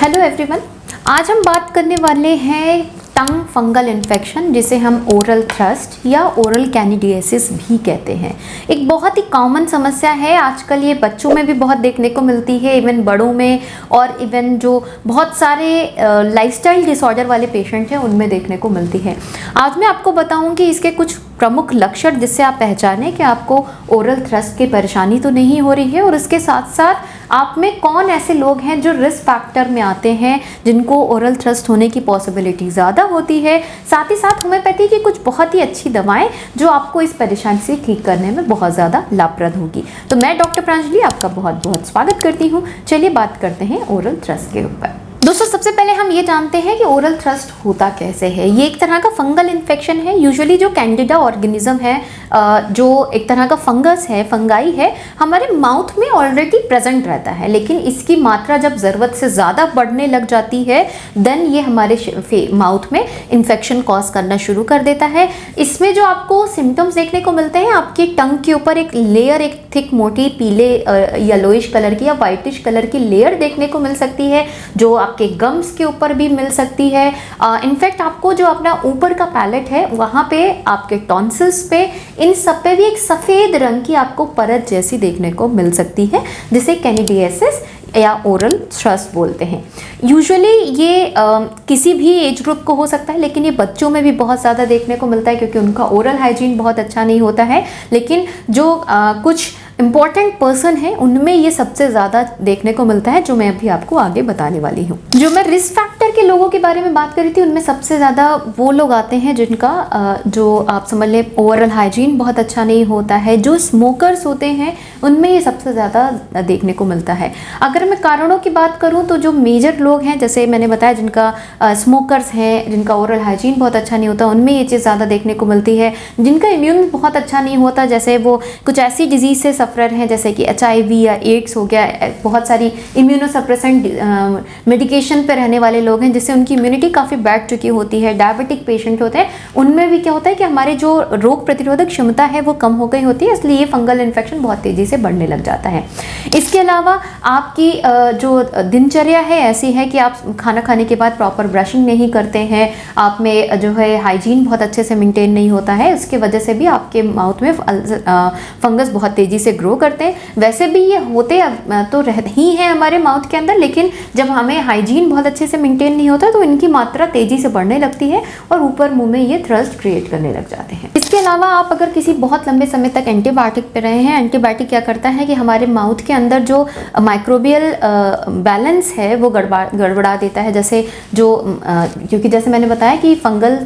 Hello everyone, आज हम बात करने वाले हैं टंग फंगल इन्फेक्शन, जिसे हम ओरल थ्रस्ट या ओरल कैंडिडियासिस भी कहते हैं। एक बहुत ही कॉमन समस्या है। आजकल ये बच्चों में भी बहुत देखने को मिलती है, इवन बड़ों में, और इवन जो बहुत सारे लाइफस्टाइल डिसऑर्डर वाले पेशेंट हैं उनमें देखने को मिलती है। आज मैं आपको बताऊंगी इसके कुछ प्रमुख लक्षण, जिससे आप पहचानें कि आपको ओरल थ्रस्ट की परेशानी तो नहीं हो रही है, और उसके साथ साथ आप में कौन ऐसे लोग हैं जो रिस्क फैक्टर में आते हैं, जिनको ओरल थ्रस्ट होने की पॉसिबिलिटी ज़्यादा होती है। साथ ही साथ होम्योपैथी की कुछ बहुत ही अच्छी दवाएं जो आपको इस परेशानी से ठीक करने में बहुत ज़्यादा लाभप्रद होगी। तो मैं डॉक्टर प्रांजलि आपका बहुत बहुत स्वागत करती हूँ। चलिए बात करते हैं ओरल थ्रस्ट के ऊपर। दोस्तों, सबसे पहले हम ये जानते हैं कि ओरल थ्रस्ट होता कैसे है। ये एक तरह का फंगल इन्फेक्शन है। यूजुअली जो कैंडिडा ऑर्गेनिज्म है, जो एक तरह का फंगस है, फंगाई है, हमारे माउथ में ऑलरेडी प्रेजेंट रहता है, लेकिन इसकी मात्रा जब ज़रूरत से ज़्यादा बढ़ने लग जाती है, देन ये हमारे माउथ में इन्फेक्शन कॉज करना शुरू कर देता है। इसमें जो आपको सिम्टम्स देखने को मिलते हैं, आपकी टंग के ऊपर एक लेयर, एक थिक मोटी पीले येलोइश कलर की या वाइटिश कलर की लेयर देखने को मिल सकती है, जो आपके गम्स के ऊपर भी मिल सकती है। इनफैक्ट आपको जो अपना ऊपर का पैलेट है, वहाँ पे आपके टॉन्सिल्स पे, इन सब पे भी एक सफ़ेद रंग की आपको परत जैसी देखने को मिल सकती है, जिसे कैंडिडियासिस या ओरल थ्रस्ट बोलते हैं। यूजुअली ये किसी भी एज ग्रुप को हो सकता है, लेकिन ये बच्चों में भी बहुत ज़्यादा देखने को मिलता है, क्योंकि उनका ओरल हाइजीन बहुत अच्छा नहीं होता है। लेकिन जो कुछ इम्पॉर्टेंट पर्सन है, उनमें ये सबसे ज़्यादा देखने को मिलता है, जो मैं अभी आपको आगे बताने वाली हूँ। जो मैं रिस्क फैक्टर के लोगों के बारे में बात करी थी, उनमें सबसे ज़्यादा वो लोग आते हैं जिनका जो आप समझ लें ओरल हाइजीन बहुत अच्छा नहीं होता है। जो स्मोकर्स होते हैं, उनमें ये सबसे ज़्यादा देखने को मिलता है। अगर मैं कारणों की बात करूँ तो जो मेजर लोग हैं, जैसे मैंने बताया, जिनका स्मोकर्स हैं, जिनका ओरल हाइजीन बहुत अच्छा नहीं होता, उनमें ये चीज़ ज़्यादा देखने को मिलती है। जिनका इम्यून बहुत अच्छा नहीं होता, जैसे वो कुछ ऐसी डिजीज़ से सफ़र हैं, जैसे कि HIV या एड्स हो गया, बहुत सारी इम्यूनोसप्रेसेंट मेडिकेशन पे रहने वाले लोग हैं, जिससे उनकी इम्यूनिटी काफ़ी बैठ चुकी होती है। डायबिटिक पेशेंट होते हैं, उनमें भी क्या होता है कि हमारी जो रोग प्रतिरोधक क्षमता है वो कम हो गई होती है, इसलिए ये फंगल इन्फेक्शन बहुत तेज़ी से बढ़ने लग जाता है। इसके अलावा आपकी जो दिनचर्या है ऐसी है कि आप खाना खाने के बाद प्रॉपर ब्रशिंग नहीं करते हैं, आप में जो है हाइजीन बहुत अच्छे से मेंटेन नहीं होता है, इसके वजह से भी आपके माउथ में फंगस बहुत तेज़ी से ग्रो करते हैं। वैसे भी ये होते तो रहते ही हैं हमारे माउथ के अंदर, लेकिन जब हमें हाइजीन बहुत अच्छे से मेंटेन नहीं होता तो इनकी मात्रा तेज़ी से बढ़ने लगती है और ऊपर मुंह में ये थ्रस्ट क्रिएट करने लग जाते हैं। इसके अलावा आप अगर किसी बहुत लंबे समय तक एंटीबायोटिक पे रहे हैं, एंटीबायोटिक क्या करता है कि हमारे माउथ के अंदर जो माइक्रोबियल बैलेंस है वो गड़बड़ा देता है। जैसे जो क्योंकि जैसे मैंने बताया कि फंगल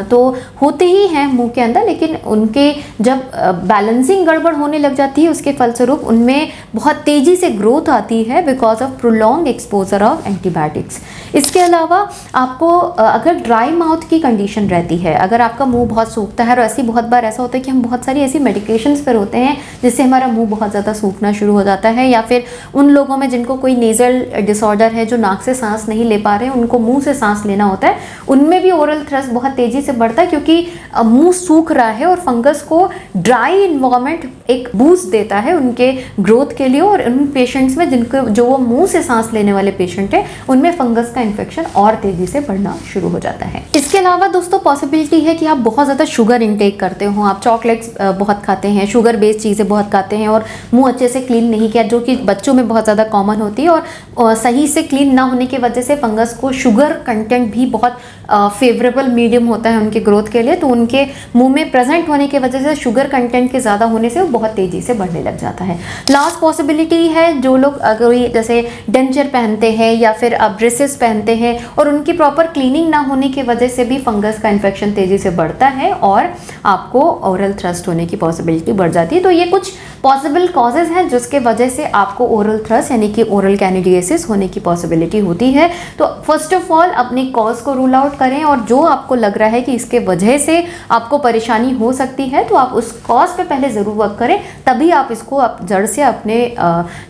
तो होते ही हैं मुंह के अंदर, लेकिन उनके जब बैलेंसिंग गड़बड़ होने लग जाती है, उसके फलस्वरूप उनमें बहुत तेज़ी से ग्रोथ आती है because of prolong exposure of antibiotics. इसके अलावा आपको अगर ड्राई माउथ की कंडीशन रहती है, अगर आपका मुंह बहुत सूखता है, और ऐसी बहुत बार ऐसा होता है कि हम बहुत सारी ऐसी मेडिकेशंस पर होते हैं जिससे हमारा मुंह बहुत ज़्यादा सूखना शुरू हो जाता है, या फिर उन लोगों में जिनको कोई नेज़ल डिसऑर्डर है, जो नाक से सांस नहीं ले पा रहे हैं, उनको मुंह से सांस लेना होता है, उनमें भी ओरल थ्रस्ट बहुत तेज़ी से बढ़ता है, क्योंकि मुंह सूख रहा है और फंगस को ड्राई इन्वायरमेंट एक बूस्ट देता है उनके ग्रोथ के लिए। और उन पेशेंट्स में जिनको जो वो मुंह से सांस लेने वाले पेशेंट हैं, उनमें फंगस का इन्फेक्शन और तेज़ी से बढ़ना शुरू हो जाता है। इसके अलावा दोस्तों पॉसिबिलिटी है कि आप बहुत ज़्यादा शुगर इंटेक करते हो, आप चॉकलेट्स बहुत खाते हैं, शुगर बेस्ड चीज़ें बहुत खाते हैं, और मुंह अच्छे से क्लीन नहीं किया, जो कि बच्चों में बहुत ज़्यादा कॉमन होती है। और सही से क्लीन ना होने की वजह से फंगस को शुगर कंटेंट भी बहुत फेवरेबल मीडियम होता है उनके ग्रोथ के लिए, तो उनके मुंह में प्रेजेंट होने की वजह से शुगर कंटेंट के ज़्यादा होने से वो बहुत तेज़ी से बढ़ने लग जाता है। लास्ट पॉसिबिलिटी है, जो लोग अगर जैसे डेंचर पहनते हैं या फिर ब्रेसेस पहनते हैं, और उनकी प्रॉपर क्लीनिंग ना होने की वजह से भी फंगस का इन्फेक्शन तेज़ी से बढ़ता है और आपको ओरल थ्रस्ट होने की पॉसिबिलिटी बढ़ जाती है। तो ये कुछ पॉसिबल कॉजेज़ हैं जिसके वजह से आपको ओरल थ्रस्ट यानी कि ओरल कैंडिडियासिस होने की पॉसिबिलिटी होती है। तो फर्स्ट ऑफ ऑल अपने कॉज को रूल आउट करें, और जो आपको लग रहा है कि इसके वजह से आपको परेशानी हो सकती है, तो आप उस कॉज पे पहले ज़रूर वर्क करें, तभी आप इसको जड़ से अपने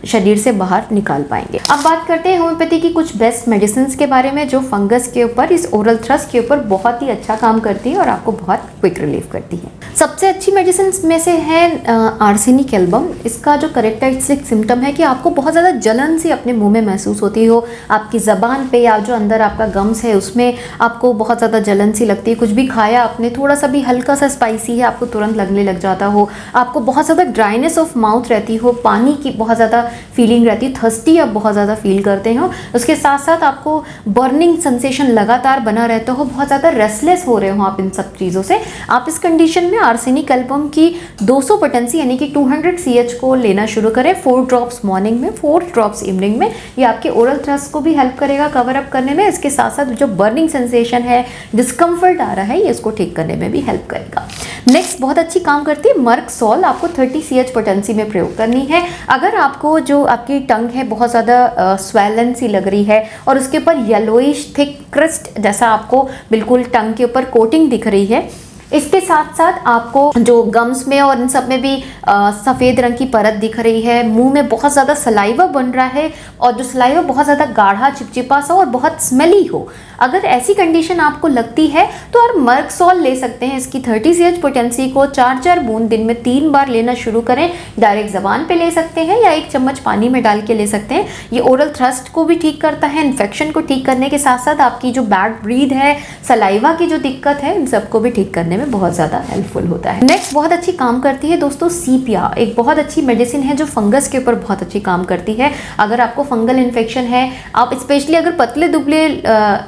शरीर से बाहर निकाल पाएंगे। अब बात करते हैं होम्योपैथी की कुछ बेस्ट मेडिसिन के बारे में, जो फंगस के ऊपर, इस ओरल थ्रस्ट के ऊपर बहुत ही अच्छा काम करती है और आपको बहुत क्विक रिलीफ करती है। सबसे अच्छी मेडिसिन में से है आर्सेनिक एल्बम, इसका जो करेक्टरिस्टिक सिम्टम है कि आपको बहुत ज़्यादा जलन सी अपने मुंह में महसूस होती हो, आपकी ज़बान पे या जो अंदर आपका गम्स है उसमें आपको बहुत ज़्यादा जलन सी लगती है। कुछ भी खाया आपने, थोड़ा सा भी हल्का सा स्पाइसी है, आपको तुरंत लगने लग जाता हो। आपको बहुत ज़्यादा ड्राइनेस ऑफ माउथ रहती हो, पानी की बहुत ज़्यादा फीलिंग रहती है, थर्स्टी आप बहुत ज़्यादा फील करते हो। उसके साथ साथ आपको बर्निंग सेंसेशन लगातार बना रहता हो, बहुत ज़्यादा रेस्टलेस हो रहे हो आप इन सब चीज़ों से। आप इस कंडीशन में आर्सेनिक एल्बम की 200 पोटेंसी यानी कि 200 CH को लेना शुरू करें। 4 ड्रॉप्स मॉर्निंग में, 4 ड्रॉप्स इवनिंग में। ये आपके ओरल थ्रस्ट को भी हेल्प करेगा कवर अप करने में। इसके साथ साथ जो बर्निंग सेंसेशन है, डिस्कम्फर्ट आ रहा है, ये इसको ठीक करने में भी हेल्प करेगा। नेक्स्ट बहुत अच्छी काम करती है मर्क सॉल। आपको 30 CH पोटेंसी में प्रयोग करनी है। अगर आपको जो आपकी टंग है बहुत ज़्यादा स्वेलन सी लग रही है और उसके ऊपर येलोइश थिक क्रस्ट जैसा आपको बिल्कुल टंग के ऊपर कोटिंग दिख रही है, इसके साथ साथ आपको जो गम्स में और इन सब में भी सफ़ेद रंग की परत दिख रही है, मुंह में बहुत ज़्यादा सलाइवा बन रहा है और जो सलाइवा बहुत ज़्यादा गाढ़ा चिपचिपा सा और बहुत स्मेली हो, अगर ऐसी कंडीशन आपको लगती है तो आप मर्क सॉल ले सकते हैं। इसकी 30 CH पोटेंसी को 4-4 बूंद दिन में 3 बार लेना शुरू करें। डायरेक्ट ज़बान पे ले सकते हैं या 1 चम्मच पानी में डाल के ले सकते हैं। ये ओरल थ्रस्ट को भी ठीक करता है, इन्फेक्शन को ठीक करने के साथ साथ आपकी जो बैड ब्रीथ है, सलाइवा की जो दिक्कत है, इन सबको भी ठीक करने में बहुत ज़्यादा हेल्पफुल होता है। नेक्स्ट बहुत अच्छी काम करती है दोस्तों सीपिया। एक बहुत अच्छी मेडिसिन है जो फंगस के ऊपर बहुत अच्छी काम करती है। अगर आपको फंगल इन्फेक्शन है, आप स्पेशली अगर पतले दुबले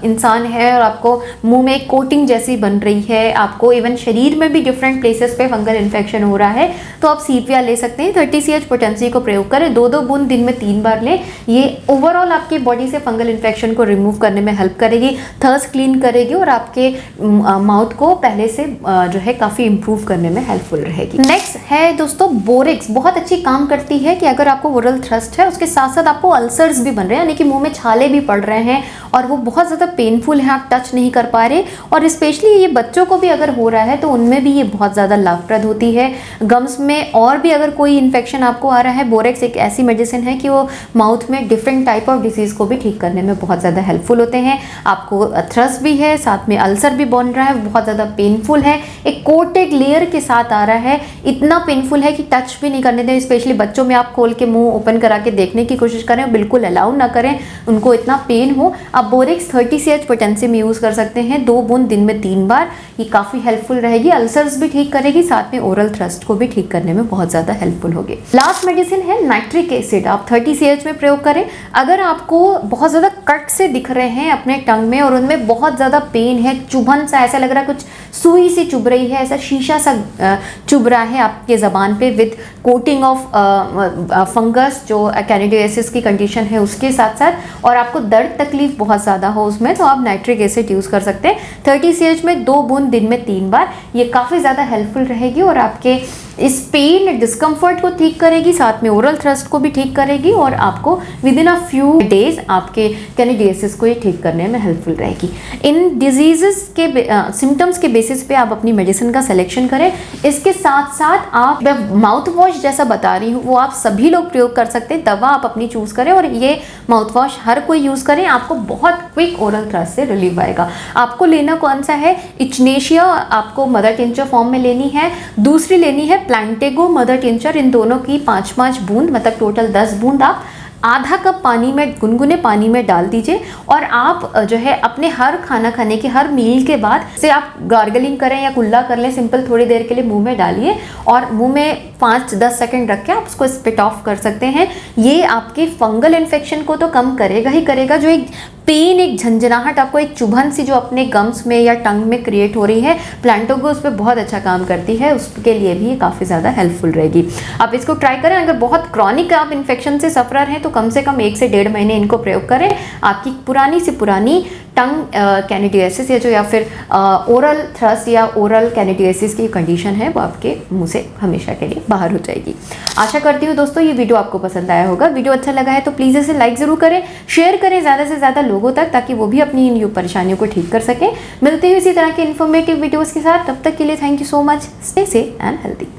इंसान है और आपको मुंह में एक कोटिंग जैसी बन रही है, आपको इवन शरीर में भी डिफरेंट प्लेसेस पे फंगल इन्फेक्शन हो रहा है, तो आप सीपिया ले सकते हैं। 30 CH पोटेंसी को प्रयोग करें, 2-2 बूंद दिन में 3 बार लें। ये ओवरऑल आपकी बॉडी से फंगल इन्फेक्शन को रिमूव करने में हेल्प करेगी, थर्स्ट क्लीन करेगी और आपके माउथ को पहले से जो है काफ़ी इंप्रूव करने में हेल्पफुल रहेगी। नेक्स्ट है दोस्तों बोरेक्स। बहुत अच्छी काम करती है कि अगर आपको ओरल थ्रस्ट है, उसके साथ साथ आपको अल्सर्स भी बन रहे हैं यानी कि मुंह में छाले भी पड़ रहे हैं और वो बहुत ज़्यादा पेनफुल है, आप टच नहीं कर पा रहे, और स्पेशली ये बच्चों को भी अगर हो रहा है तो उनमें भी ये बहुत ज़्यादा लाभप्रद होती है। गम्स में और भी अगर कोई इन्फेक्शन आपको आ रहा है, बोरेक्स एक ऐसी मेडिसिन है कि वो माउथ में डिफरेंट टाइप ऑफ डिजीज़ को भी ठीक करने में बहुत ज़्यादा हेल्पफुल होते हैं। आपको थ्रस्ट भी है, साथ में अल्सर भी बन रहा है, बहुत ज़्यादा पेनफुल है, एक कोटेड लेयर के साथ आ रहा है, इतना पेनफुल है कि टच भी नहीं करने दें। स्पेशली बच्चों में आप खोल के मुंह ओपन करा के देखने की कोशिश करें, बिल्कुल अलाउ ना करें, उनको इतना पेन हो। आप बोरेक्स 30 CH पोटेंसी में यूज़ कर सकते हैं, 2 बूंद दिन में 3 बार। ये काफ़ी हेल्पफुल रहेगी, अल्सर्स भी ठीक करेगी, साथ में ओरल थ्रस्ट को भी ठीक करने में बहुत ज़्यादा हेल्पफुल होगी। लास्ट मेडिसिन है नाइट्रिक एसिड। आप 30 CH में प्रयोग करें। अगर आपको बहुत ज़्यादा कट से दिख रहे हैं अपने टंग में और उनमें बहुत ज़्यादा पेन है, चुभन सा, ऐसा लग रहा है कुछ सुई सी चुभ रही है, ऐसा शीशा सा चुभ रहा है आपके ज़बान पे विद कोटिंग ऑफ फंगस, जो कैनिडियासिस की कंडीशन है उसके साथ साथ, और आपको दर्द तकलीफ बहुत ज़्यादा हो उसमें, तो आप नाइट्रिक एसिड यूज़ कर सकते हैं 30 CH में 2 बूंद दिन में 3 बार। ये काफ़ी ज़्यादा हेल्पफुल रहेगी और आपके इस पेन डिस्कम्फर्ट को ठीक करेगी, साथ में ओरल थ्रस्ट को भी ठीक करेगी और आपको with in a few days आपके कैनिडियासिस को ये ठीक करने में हेल्पफुल रहेगी। इन डिजीज़ के सिम्टम्स के बेसिस पे आप अपनी मेडिसिन का सिलेक्शन करें। इसके साथ साथ आप माउथ वॉश जैसा बता रही हूँ वो आप सभी लोग प्रयोग कर सकते हैं। दवा आप अपनी चूज़ करें और ये माउथ वॉश हर कोई यूज़ करें, आपको बहुत क्विक ओरल थ्रस्ट से रिलीफ आएगा। आपको लेना कौन सा है, इचनेशिया आपको मदर टिंचर फॉर्म में लेनी है, दूसरी लेनी है प्लांटेगो मदर टिंचर। इन दोनों की 5-5 बूंद, मतलब टोटल 10 बूंद आप आधा कप पानी में, गुनगुने पानी में डाल दीजिए और आप जो है अपने हर खाना खाने के हर मील के बाद से आप गार्गलिंग करें या कुल्ला कर लें, सिंपल थोड़ी देर के लिए मुंह में डालिए और मुंह में 5-10 सेकंड रख के आप उसको स्पिट ऑफ कर सकते हैं। ये आपके फंगल इन्फेक्शन को तो कम करेगा ही करेगा, जो एक पेन, एक झंझनाहट, आपको एक चुभन सी जो अपने गम्स में या टंग में क्रिएट हो रही है, प्लांटोगो उस पर बहुत अच्छा काम करती है, उसके लिए भी ये काफ़ी ज़्यादा हेल्पफुल रहेगी। आप इसको ट्राई करें। अगर बहुत क्रॉनिक आप इन्फेक्शन से सफ़रर हैं तो कम से कम 1 से 1.5 महीने इनको प्रयोग करें। आपकी पुरानी से पुरानी टंग कैनिडियासिस या जो या फिर ओरल थ्रस्ट या ओरल कैनिडियासिस की कंडीशन है वो आपके मुंह से हमेशा के लिए बाहर हो जाएगी। आशा करती हूँ दोस्तों ये वीडियो आपको पसंद आया होगा। वीडियो अच्छा लगा है तो प्लीज़ इसे लाइक ज़रूर करें, शेयर करें ज़्यादा से ज़्यादा लोगों तक, ताकि वो भी अपनी इन परेशानियों को ठीक कर सकें। मिलते हैं इसी तरह के इन्फॉर्मेटिव वीडियोज़ के साथ, तब तक के लिए thank you so much. Stay safe and healthy.